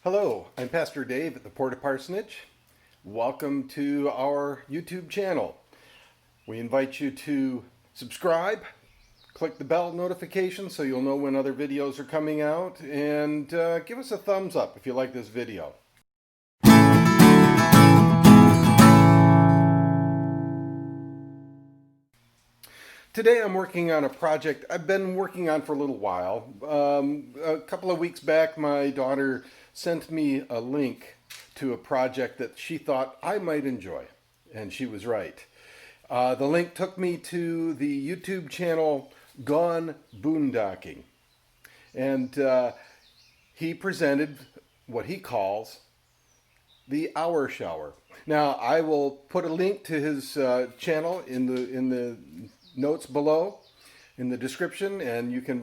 Hello, I'm Pastor Dave at the Porta Parsonage. Welcome to our YouTube channel. We invite you to subscribe, click the bell notification so you'll know when other videos are coming out, and give us a thumbs up if you like this video. Today I'm working on a project I've been working on for a little while. A couple of weeks back, my daughter sent me a link to a project that she thought I might enjoy, and she was right. The link took me to the YouTube channel Gone Boondocking, and he presented what he calls the hour shower. Now, I will put a link to his channel in the notes below in the description, and you can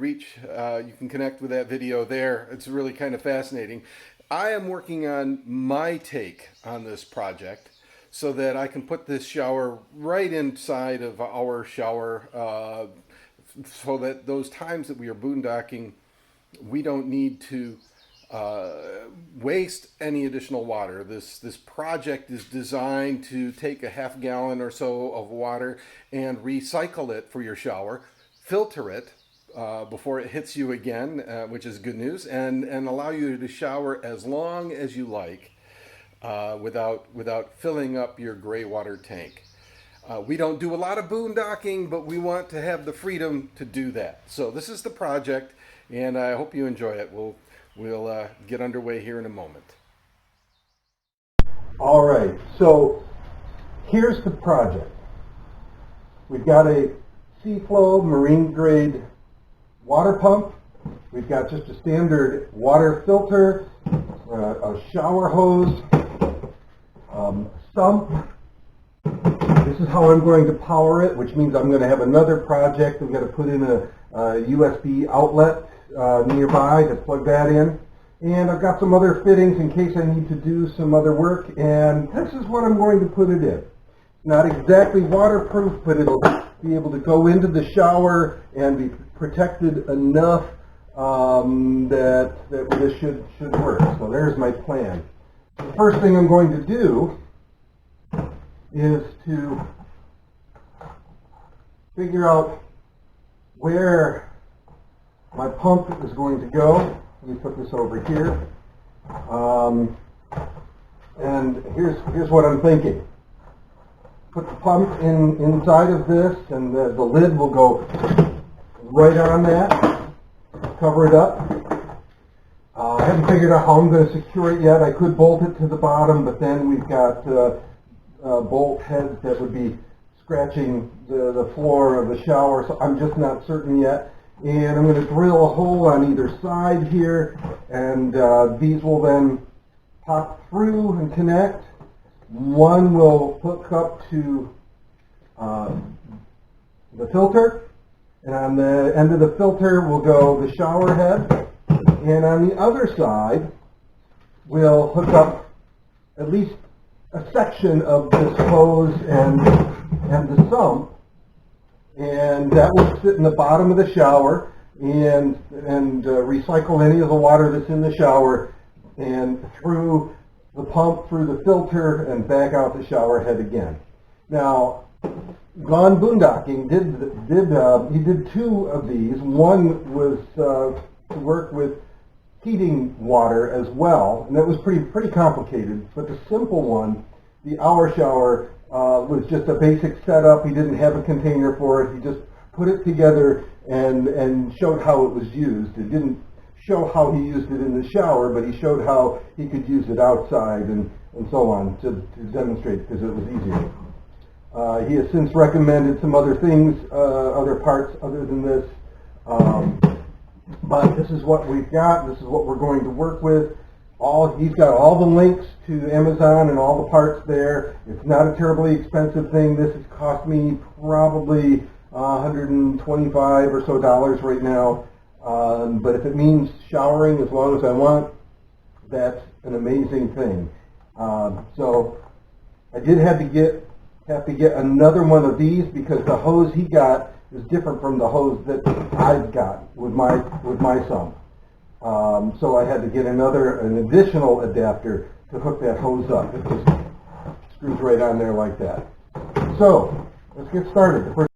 connect with that video there. It's really kind of fascinating. I am working on my take on this project so that I can put this shower right inside of our shower, so that those times that we are boondocking, we don't need to waste any additional water. This project is designed to take a half gallon or so of water and recycle it for your shower, filter it before it hits you again, which is good news, and allow you to shower as long as you like without filling up your gray water tank. We don't do a lot of boondocking, but we want to have the freedom to do that. So this is the project, and I hope you enjoy it. We'll get underway here in a moment. All right, so here's the project. We've got a Seaflow marine grade water pump. We've got just a standard water filter, a shower hose, sump. This is how I'm going to power it, which means I'm going to have another project. I'm going to put in a USB outlet nearby to plug that in, and I've got some other fittings in case I need to do some other work, and this is what I'm going to put it in. Not exactly waterproof, but it'll be able to go into the shower and be protected enough that this should work. So there's my plan. The first thing I'm going to do is to figure out where my pump is going to go. Let me put this over here. And here's what I'm thinking. Put the pump inside of this, and the lid will go right on that. Cover it up. I haven't figured out how I'm going to secure it yet. I could bolt it to the bottom, but then we've got bolt heads that would be scratching the floor of the shower, so I'm just not certain yet. And I'm going to drill a hole on either side here, and these will then pop through and connect. One will hook up to the filter, and on the end of the filter will go the shower head, and on the other side we'll hook up at least a section of this hose and the sump, and that will sit in the bottom of the shower and recycle any of the water that's in the shower and through the pump, through the filter, and back out the shower head again. Now, Gone Boondocking did two of these. One was to work with heating water as well, and that was pretty complicated. But the simple one, the hour shower, was just a basic setup. He didn't have a container for it. He just put it together and showed how it was used. It didn't show how he used it in the shower, but he showed how he could use it outside and so on to demonstrate, because it was easier. He has since recommended some other things, other parts other than this, but this is what we've got. This is what we're going to work with. He's got all the links to Amazon and all the parts there. It's not a terribly expensive thing. This has cost me probably $125 or so right now. But if it means showering as long as I want, that's an amazing thing. So I did have to get another one of these, because the hose he got is different from the hose that I've got with my sump. So I had to get an additional adapter to hook that hose up. It just screws right on there like that. So let's get started. The first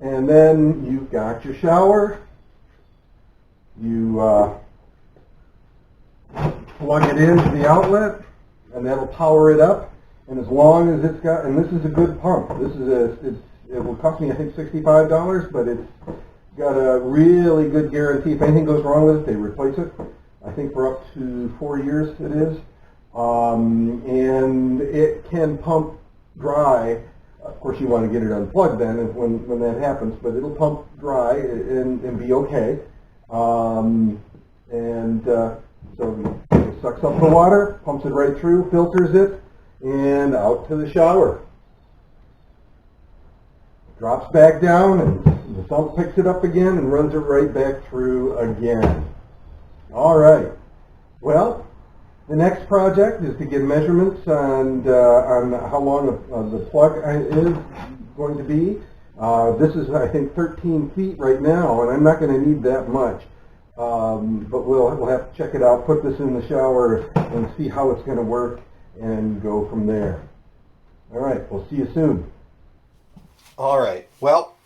And then you've got your shower. You plug it into the outlet, and that'll power it up. And as long as it's got, and this is a good pump. This is it will cost me I think $65, but it's got a really good guarantee. If anything goes wrong with it, they replace it. I think for up to 4 years it is, and it can pump dry. Of course, you want to get it unplugged then when that happens, but it'll pump dry and be okay. So it sucks up the water, pumps it right through, filters it, and out to the shower. Drops back down, and the sump picks it up again and runs it right back through again. All right. Well, the next project is to get measurements on how long the plug is going to be. This is, I think, 13 feet right now, and I'm not going to need that much. But we'll have to check it out, put this in the shower, and see how it's going to work, and go from there. All right, we'll see you soon. All right. Well,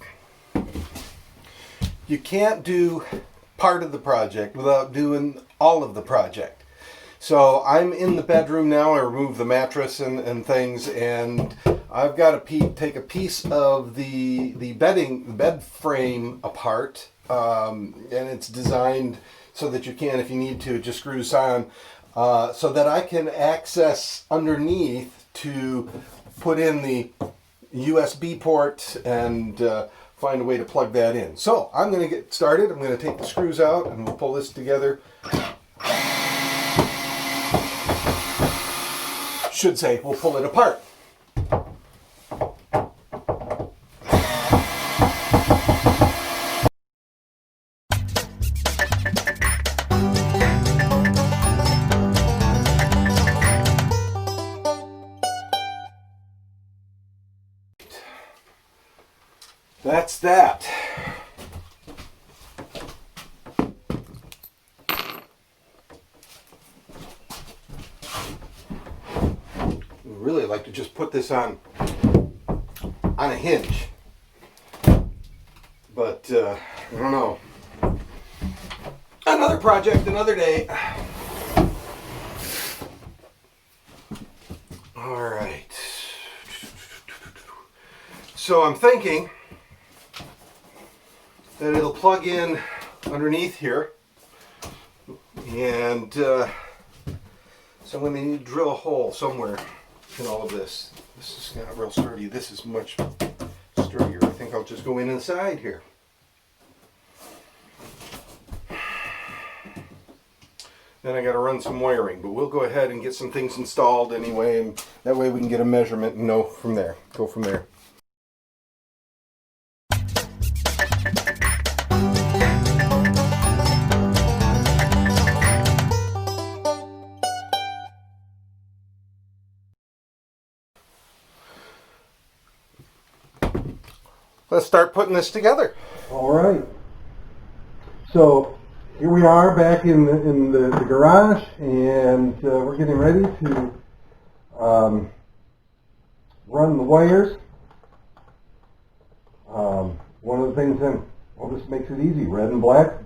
you can't do part of the project without doing all of the project. So I'm in the bedroom now. I removed the mattress and things, and I've got to take a piece of the bed frame apart, and it's designed so that you can, if you need to, it just screws on, so that I can access underneath to put in the USB port and find a way to plug that in. So I'm going to get started. I'm going to take the screws out and we'll pull this together. Should say we'll pull it apart. That's that. Really like to just put this on a hinge, but I don't know. Another project, another day. All right. So I'm thinking that it'll plug in underneath here, and so I'm going to need to drill a hole somewhere in all of this. This is not real sturdy. This is much sturdier. I think I'll just go in inside here. Then I got to run some wiring, but we'll go ahead and get some things installed anyway, and that way we can get a measurement and know from there. Go from there. Let's start putting this together. All right. So here we are back in the garage, and we're getting ready to run the wires. One of the things then, well, this makes it easy. Red and black.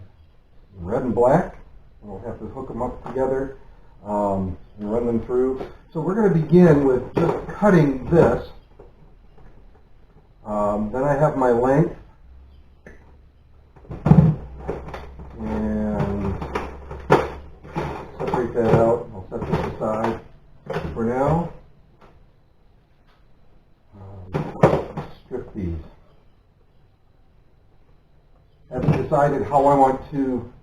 We'll have to hook them up together and run them through. So we're going to begin with just cutting this. Then I have my length, and separate that out. I'll set this aside for now. Strip these. Haven't decided how I want to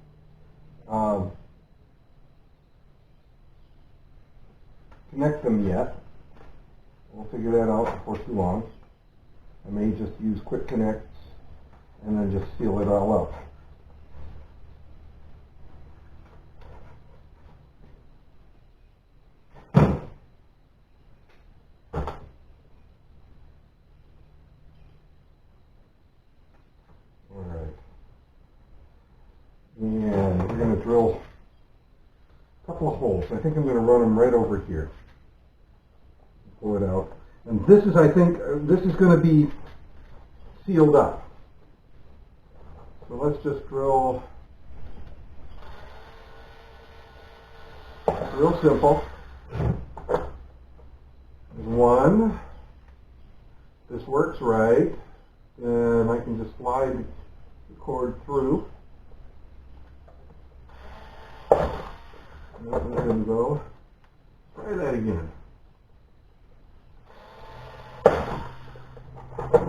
connect them yet. We'll figure that out before too long. I may just use quick connects and then just seal it all up. All right. And we're going to drill a couple of holes. I think I'm going to run them right over here. Pull it out. And this is, I think, this is going to be sealed up. So let's just drill. It's real simple. There's one. This works right. And I can just slide the cord through. And that one's going to go. Try that again.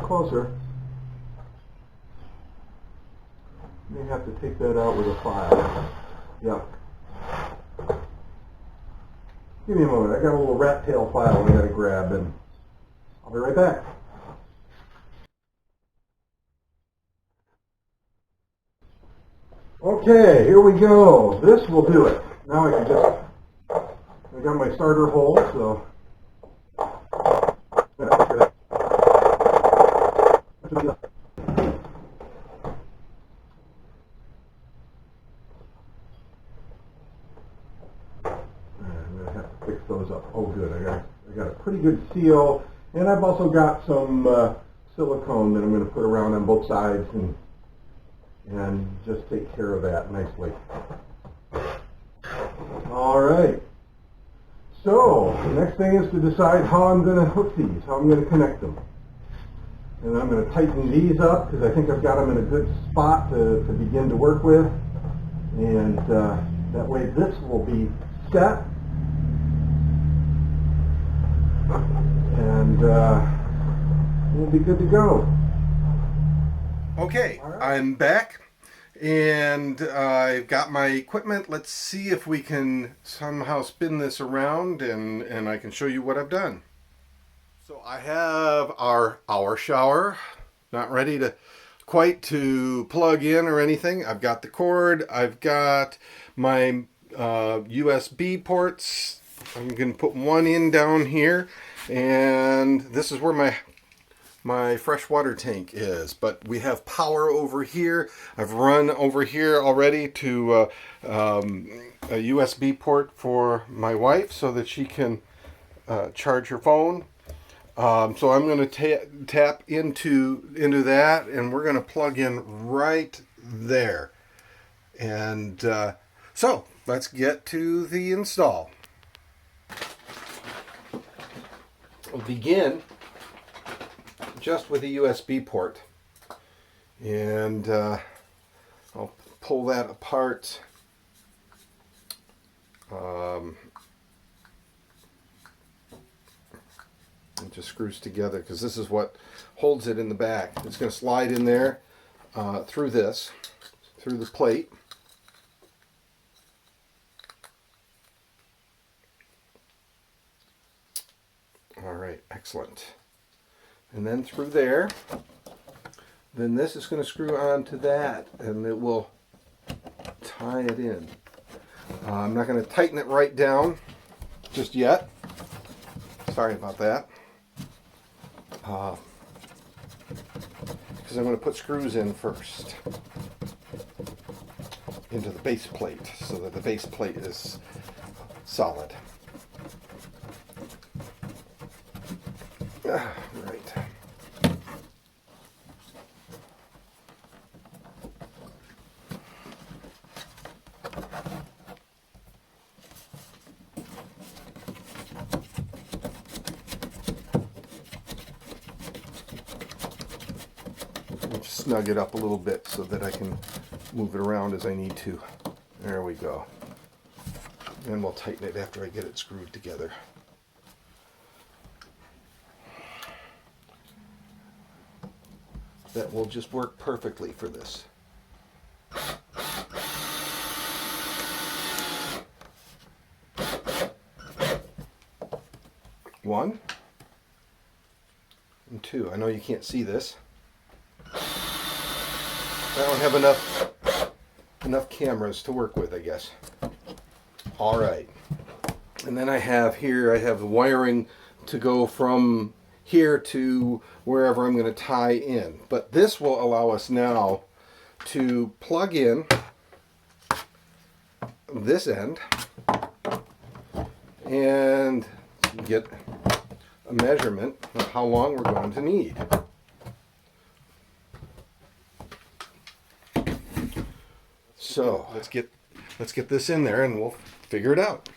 Closer. May have to take that out with a file. Yeah. Give me a moment. I got a little rat tail file I gotta grab, and I'll be right back. Okay, here we go. This will do it. Now I can just, I got my starter hole, so. those up. Oh, good. I got a pretty good seal, and I've also got some silicone that I'm going to put around on both sides and just take care of that nicely. All right. So the next thing is to decide how I'm going to hook these, how I'm going to connect them. And I'm going to tighten these up because I think I've got them in a good spot to begin to work with. And that way this will be set. And we'll be good to go. Okay, All right. I'm back, and I've got my equipment. Let's see if we can somehow spin this around, and I can show you what I've done. So I have our shower, not ready to quite to plug in or anything. I've got the cord. I've got my USB ports. I'm going to put one in down here, and this is where my freshwater tank is. But we have power over here. I've run over here already to a USB port for my wife so that she can charge her phone. So I'm going to tap into that, and we're going to plug in right there. And so let's get to the install. We'll begin just with a USB port, and I'll pull that apart. It just screws together because this is what holds it in the back. It's going to slide in there through this plate. All right, excellent. And then through there, then this is going to screw onto that, and it will tie it in. I'm not going to tighten it right down just yet. Sorry about that. Because I'm going to put screws in first into the base plate so that the base plate is solid. Right. Just snug it up a little bit so that I can move it around as I need to. There we go. And we'll tighten it after I get it screwed together. That will just work perfectly for this. One and two. I know you can't see this. I don't have enough cameras to work with, I guess. All right. And then I have the wiring to go from here to wherever I'm going to tie in. But this will allow us now to plug in this end and get a measurement of how long we're going to need. So let's get this in there and we'll figure it out.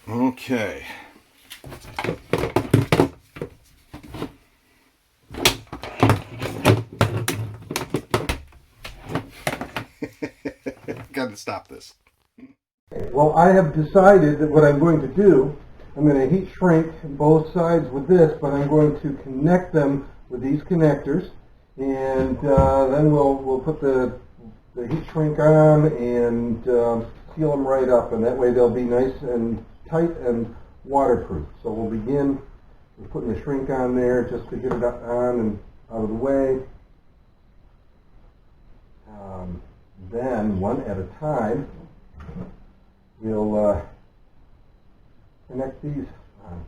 Okay. Got to stop this. Well, I have decided that what I'm going to do, I'm going to heat shrink both sides with this, but I'm going to connect them with these connectors, and then we'll put the heat shrink on and seal them right up, and that way they'll be nice and tight and waterproof. So we'll begin with putting the shrink on there just to get it on and out of the way. Then, one at a time, we'll connect these on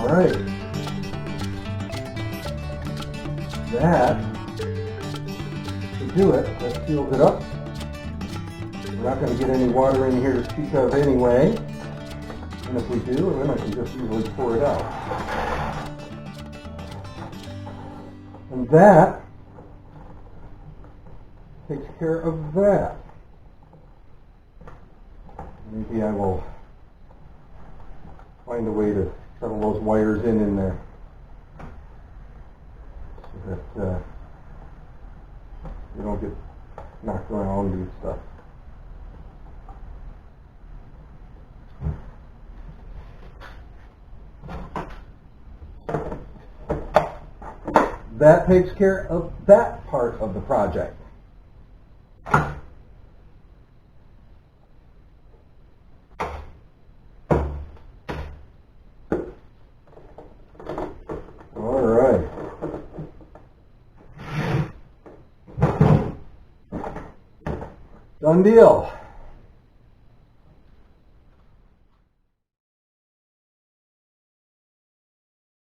right. That should do it. That seals it up. We're not going to get any water in here to speak of anyway. And if we do, then I can just easily pour it out. And that takes care of that. Maybe I will find a way to settle those wires in there so that you don't get knocked around and stuff. That takes care of that part of the project. All right. Done deal.